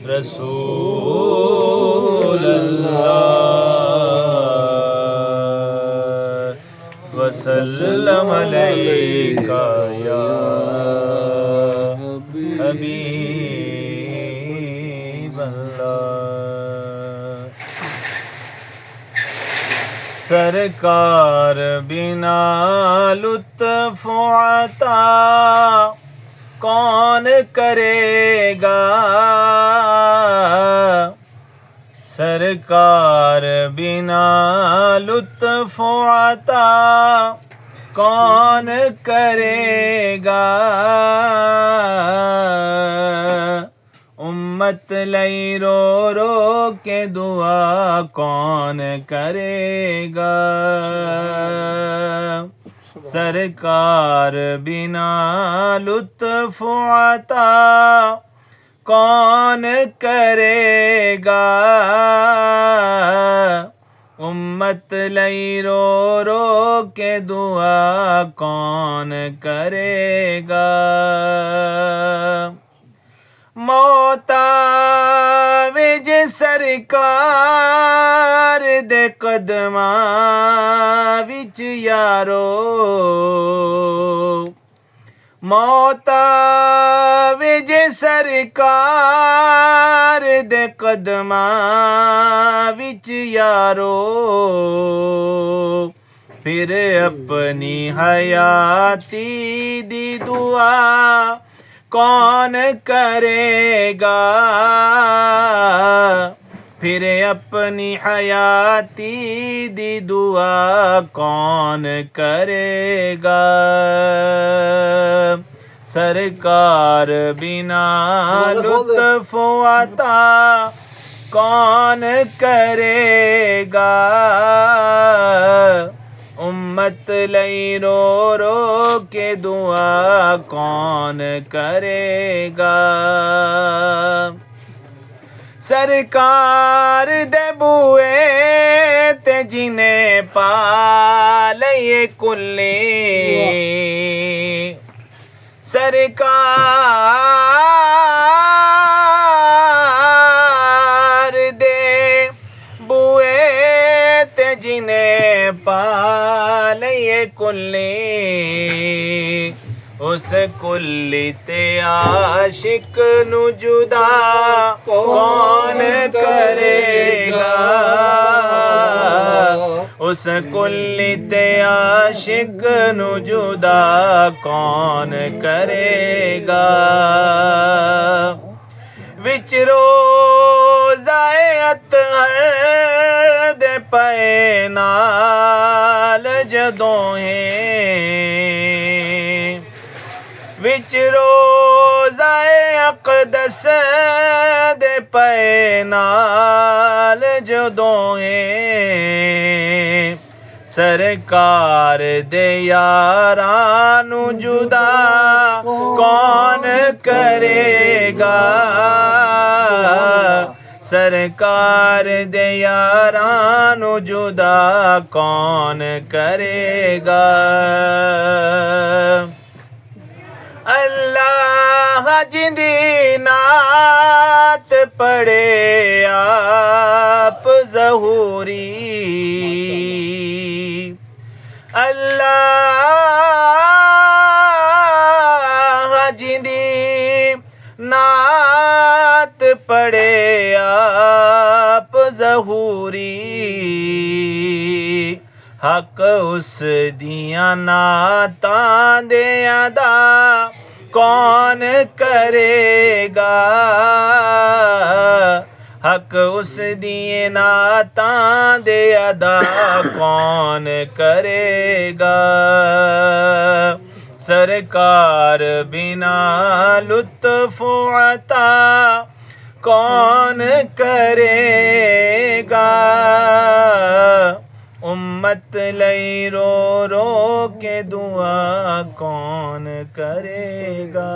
रसूल अल्लाह वसल्लम अलैका या हबीब अल्लाह। सरकार बिना लुत्फ़ अता कौन करेगा। सरकार बिना लुत्फ़ अता कौन करेगा। उम्मत लई रो रो के दुआ कौन करेगा। सरकार बिना लुत्फ़ अता कौन करेगा। उम्मत लई रो रो के दुआ कौन करेगा। मौता विज सरकार दे कदमा विच यारो। मौता विज सरकार दे कदमा विच यारो। फिर अपनी हयाती दी दुआ कौन करेगा। फिर अपनी हयाती दी दुआ कौन करेगा। सरकार बिना लुत्फ़ अता कौन करेगा। उम्मत लई रो रो के दुआ कौन करेगा। सरकार दे बुए ते जिने पा लये कुल्ले। सरकार दे बुए ते जिने पा लये कुल्ले। उस कुल्ली ते आशिक नू जुदा कौन करेगा। उस कुल्ली ते आशिक नू जुदा कौन करेगा। विच रोज़ाए अतहर दे पे नाल जदों है। विच रोज़ाए अक़दस दे पे नाल जदों है। सरकार दे यारां नू जुदा कौन करेगा। सरकार दे यारां नू जुदा कौन करेगा। अल्लाह जिंदी नात पढ़े आप ज़हूरी। अल्लाह जिंदी नात पढ़े आप ज़हूरी। हक उस दियां नातां दे अदा कौन करेगा। हक उस दिए नातां दे अदा कौन करेगा। सरकार बिना लुत्फ़ अता कौन करेगा। उम्मत लई रो रो के दुआ कौन करेगा।